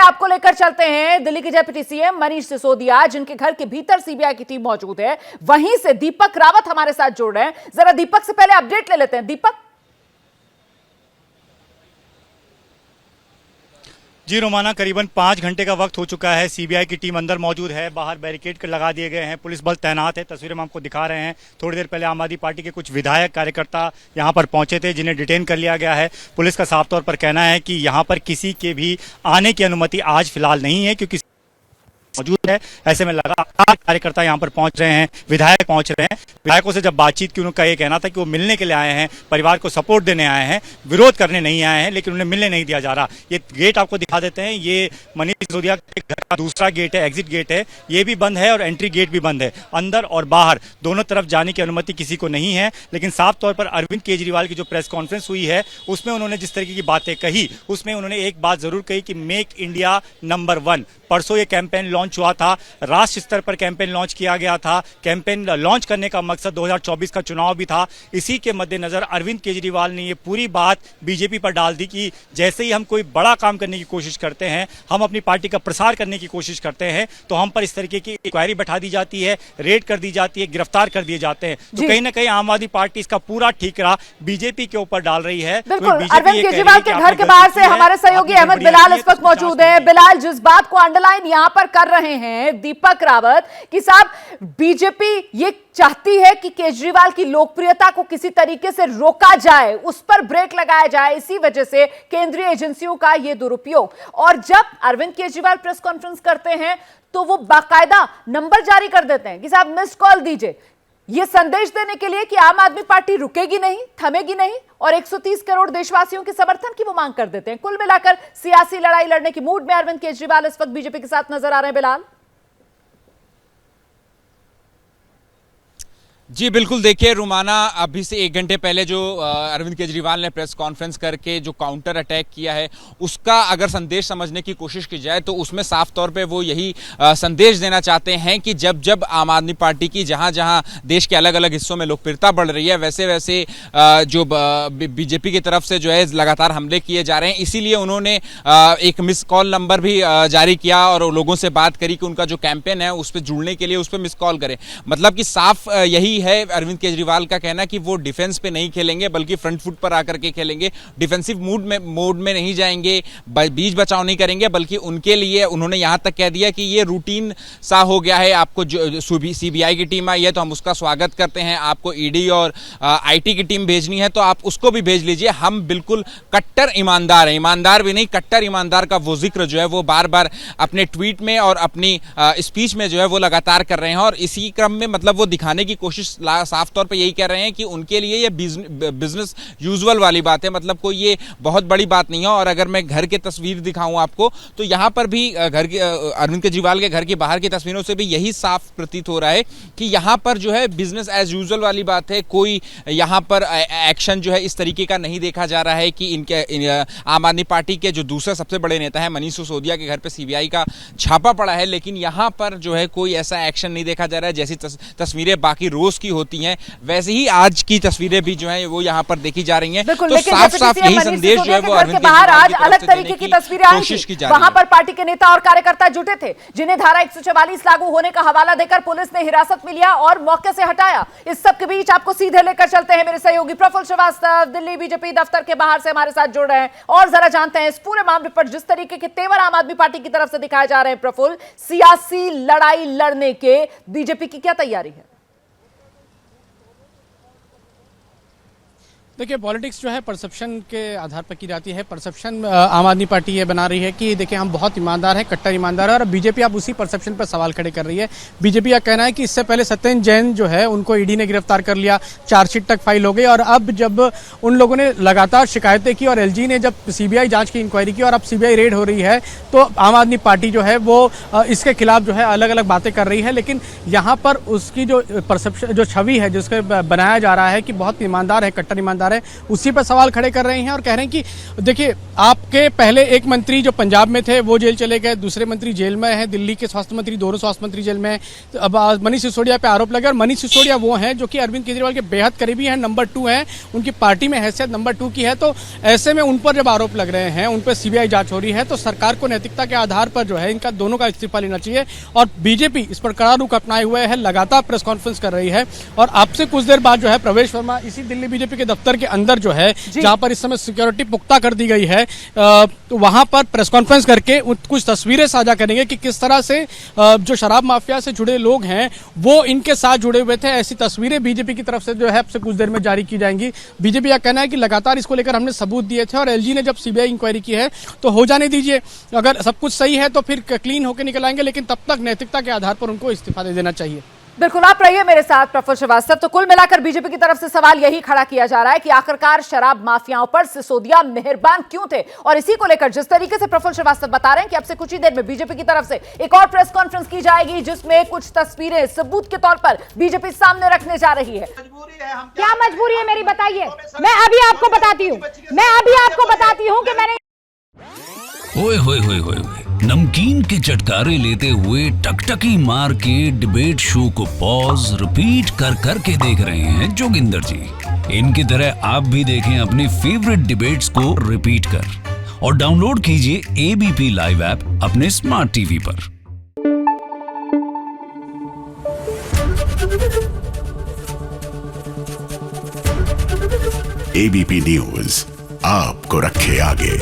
आपको लेकर चलते हैं दिल्ली के डिप्टी सीएम मनीष सिसोदिया, जिनके घर के भीतर सीबीआई की टीम मौजूद है। वहीं से दीपक रावत हमारे साथ जुड़ रहे हैं। जरा दीपक से पहले अपडेट ले लेते हैं। दीपक जी रोमाना, करीबन 5 घंटे का वक्त हो चुका है। सीबीआई की टीम अंदर मौजूद है, बाहर बैरिकेड लगा दिए गए हैं, पुलिस बल तैनात है। तस्वीरें हम आपको दिखा रहे हैं। थोड़ी देर पहले आम आदमी पार्टी के कुछ विधायक कार्यकर्ता यहां पर पहुंचे थे, जिन्हें डिटेन कर लिया गया है। पुलिस का साफ तौर पर कहना है कि यहां पर किसी के भी आने की अनुमति आज फिलहाल नहीं है, क्योंकि मौजूद है। ऐसे में लगातार कार्यकर्ता यहां पर पहुंच रहे हैं, विधायक पहुंच रहे हैं। विधायकों से जब बातचीत की, उनका ये कहना था कि वो मिलने के लिए आए हैं, परिवार को सपोर्ट देने आए हैं, विरोध करने नहीं आए हैं, लेकिन उन्हें मिलने नहीं दिया जा रहा। ये गेट आपको दिखा देते हैं। ये मनीष सिसोदिया के घर का दूसरा गेट है, एग्जिट गेट है। ये भी बंद है और एंट्री गेट भी बंद है। अंदर और बाहर दोनों तरफ जाने की अनुमति किसी को नहीं है। लेकिन साफ तौर पर अरविंद केजरीवाल की जो प्रेस कॉन्फ्रेंस हुई है, उसमें उन्होंने जिस तरीके की बातें कही, उसमें उन्होंने एक बात जरूर कही कि मेक इंडिया नंबर 1। परसों ये कैंपेन लॉन्च हुआ था, राष्ट्र स्तर पर कैंपेन लॉन्च किया गया था। कैंपेन लॉन्च करने का मकसद 2024 का चुनाव भी था। इसी के मद्देनजर अरविंद केजरीवाल ने ये पूरी बात बीजेपी पर डाल दी कि जैसे ही हम कोई बड़ा काम करने की कोशिश करते हैं, हम अपनी पार्टी का प्रसार करने की कोशिश करते हैं, तो हम पर इस तरीके की इंक्वायरी बैठा दी जाती है, रेड कर दी जाती है, गिरफ्तार कर दिए जाते हैं। तो कहीं ना कहीं आम आदमी पार्टी इसका पूरा ठीकरा बीजेपी के ऊपर डाल रही है। अरविंद केजरीवाल के घर के बाहर से हमारे सहयोगी अहमद बिलाल इस वक्त मौजूद है। बिलाल, जिस बात को अंडरलाइन यहां पर कर रहे हैं दीपक रावत कि साहब, बीजेपी ये चाहती है कि केजरीवाल की लोकप्रियता को किसी तरीके से रोका जाए, उस पर ब्रेक लगाया जाए। इसी वजह से केंद्रीय एजेंसियों का यह दुरुपयोग। और जब अरविंद केजरीवाल प्रेस कॉन्फ्रेंस करते हैं तो वो बाकायदा नंबर जारी कर देते हैं कि साहब मिस्ड कॉल दीजिए, यह संदेश देने के लिए कि आम आदमी पार्टी रुकेगी नहीं, थमेगी नहीं, और 130 करोड़ देशवासियों के समर्थन की वो मांग कर देते हैं। कुल मिलाकर सियासी लड़ाई लड़ने की मूड में अरविंद केजरीवाल इस वक्त बीजेपी के साथ नजर आ रहे हैं। बिलाल जी बिल्कुल, देखिए रुमाना, अभी से 1 घंटे पहले जो अरविंद केजरीवाल ने प्रेस कॉन्फ्रेंस करके जो काउंटर अटैक किया है, उसका अगर संदेश समझने की कोशिश की जाए तो उसमें साफ तौर पे वो यही संदेश देना चाहते हैं कि जब जब आम आदमी पार्टी की जहां जहां देश के अलग अलग हिस्सों में लोकप्रियता बढ़ रही है, वैसे वैसे जो बीजेपी की तरफ से जो है लगातार हमले किए जा रहे हैं। इसीलिए उन्होंने एक मिस कॉल नंबर भी जारी किया और लोगों से बात करी कि उनका जो कैंपेन है उस पर जुड़ने के लिए उस पर मिस कॉल करें। मतलब कि साफ यही है अरविंद केजरीवाल का कहना कि वो डिफेंस पे नहीं खेलेंगे, बल्कि फ्रंट फुट पर आकर के खेलेंगे। डिफेंसिव मोड में नहीं जाएंगे, बीच बचाव नहीं करेंगे, बल्कि उनके लिए उन्होंने यहां तक कह दिया कि ये रूटीन सा हो गया है। आपको जो सीबीआई की टीम आई है तो हम उसका स्वागत करते हैं। आपको ईडी और आईटी की टीम भेजनी है तो आप उसको भी भेज लीजिए। हम बिल्कुल कट्टर ईमानदार हैं, ईमानदार भी नहीं, कट्टर ईमानदार का वो जिक्र जो है वो बार बार अपने ट्वीट में और अपनी स्पीच में जो है वो लगातार कर रहे हैं। और इसी क्रम में मतलब वो दिखाने की कोशिश साफ तौर पे यही कह रहे हैं कि उनके लिए ये बिजनेस यूजुअल वाली बात है, मतलब कोई ये बहुत बड़ी बात नहीं है। और अगर मैं घर की तस्वीर दिखाऊं आपको तो यहां पर भी घर के अरविंद केजरीवाल के घर के बाहर की तस्वीरों से भी यही साफ प्रतीत हो रहा है कि यहां पर जो है बिजनेस एज यूजुअल वाली बात है। कोई यहां पर एक्शन जो है इस तरीके का नहीं देखा जा रहा है कि इनके आम आदमी पार्टी के जो दूसरे सबसे बड़े नेता है मनीष सिसोदिया के घर पर सीबीआई का छापा पड़ा है, लेकिन यहां पर जो है कोई ऐसा एक्शन नहीं देखा जा रहा है। जैसी तस्वीरें बाकी रोज की होती हैं, वैसे ही आज की तस्वीरें भी जो है वो यहाँ पर देखी जा रही हैं। तो साफ साफ यही संदेश जो है वो अरविंद केजरीवाल आज अलग तरीके की तस्वीरें आई थी। वहां पर पार्टी के नेता और कार्यकर्ता जुटे थे, जिन्हें धारा 144 लागू होने का हवाला देकर पुलिस ने हिरासत में लिया और मौके से हटाया। इस सब के बीच आपको सीधे लेकर चलते हैं मेरे सहयोगी प्रफुल्ल श्रीवास्तव, दिल्ली बीजेपी दफ्तर के बाहर से हमारे साथ जुड़ रहे हैं, और जरा जानते हैं इस पूरे मामले पर जिस तरीके के तेवर आम आदमी पार्टी की तरफ से दिखाए जा रहे हैं। प्रफुल्ल, सियासी लड़ाई लड़ने के बीजेपी की क्या तैयारी है? देखिए, पॉलिटिक्स जो है परसेप्शन के आधार पर की जाती है। परसेप्शन आम आदमी पार्टी ये बना रही है कि देखिए हम बहुत ईमानदार हैं, कट्टर ईमानदार है, और बीजेपी अब उसी परसेप्शन पर सवाल खड़े कर रही है। बीजेपी का कहना है कि इससे पहले सत्येंद्र जैन जो है उनको ईडी ने गिरफ्तार कर लिया, चार्जशीट तक फाइल हो गई, और अब जब उन लोगों ने लगातार शिकायतें की और एलजी ने जब सीबीआई जांच की इंक्वायरी की और अब सीबीआई रेड हो रही है, तो आम आदमी पार्टी जो है वो इसके खिलाफ जो है अलग अलग बातें कर रही है। लेकिन यहाँ पर उसकी जो परसेप्शन, जो छवि है जिसको बनाया जा रहा है कि बहुत ईमानदार है, कट्टर ईमानदार ईमानदार है, उसी पर सवाल खड़े कर रहे हैं और कह रहे हैं कि देखिए आपके पहले एक मंत्री जो पंजाब में थे वो जेल चले गए, दूसरे मंत्री जेल में हैं, दिल्ली के स्वास्थ्य मंत्री, दोनों स्वास्थ्य मंत्री जेल में हैं। अब मनीष सिसोदिया पे आरोप लगे और मनीष सिसोदिया वो हैं जो कि अरविंद केजरीवाल के बेहद करीबी हैं, नंबर 2 हैं, उनकी पार्टी में हैसियत नंबर 2 की है। तो ऐसे में उन पर जब आरोप लग रहे हैं, उन पर सीबीआई जांच हो रही है, तो सरकार को नैतिकता के आधार पर जो है इनका दोनों का इस्तीफा लेना चाहिए। और बीजेपी इस पर कड़ा रुख अपनाए हुए है, लगातार प्रेस कॉन्फ्रेंस कर रही है। और आपसे कुछ देर बाद जो है प्रवेश वर्मा इसी दिल्ली बीजेपी के दफ्तर के अंदर जो है, जहां पर इस समय सिक्योरिटी पुख्ता कर दी गई है, तो वहां पर प्रेस कॉन्फ्रेंस करके कुछ तस्वीरें साझा करेंगे कि किस तरह से जो शराब माफिया से जुड़े लोग हैं वो इनके साथ जुड़े हुए थे। ऐसी तस्वीरें बीजेपी की तरफ से जो है अब से कुछ देर में जारी की जाएंगी। बीजेपी का कहना है कि लगातार इसको लेकर हमने सबूत दिए थे और एलजी ने जब सीबीआई इंक्वायरी की है तो हो जाने दीजिए, अगर सब कुछ सही है तो फिर क्लीन होकर निकल आएंगे, लेकिन तब तक नैतिकता के आधार पर उनको इस्तीफा दे देना चाहिए। बिल्कुल, आप रहिए मेरे साथ प्रफुल्ल श्रीवास्तव। तो कुल मिलाकर बीजेपी की तरफ से सवाल यही खड़ा किया जा रहा है कि आखिरकार शराब माफियाओं पर सिसोदिया मेहरबान क्यों थे, और इसी को लेकर जिस तरीके से प्रफुल्ल श्रीवास्तव बता रहे हैं कि अब से कुछ ही देर में बीजेपी की तरफ से एक और प्रेस कॉन्फ्रेंस की जाएगी जिसमें कुछ तस्वीरें सबूत के तौर पर बीजेपी सामने रखने जा रही है। क्या मजबूरी है मेरी, बताइए। मैं अभी आपको बताती हूँ कि मैंने ओए होए होए होए होए, नमकीन के चटकारे लेते हुए टकटकी मार के डिबेट शो को पॉज रिपीट कर कर के देख रहे हैं जोगिंदर जी। इनकी तरह आप भी देखें अपनी फेवरेट डिबेट्स को रिपीट कर और डाउनलोड कीजिए एबीपी लाइव ऐप अपने स्मार्ट टीवी पर। एबीपी न्यूज आपको रखे आगे।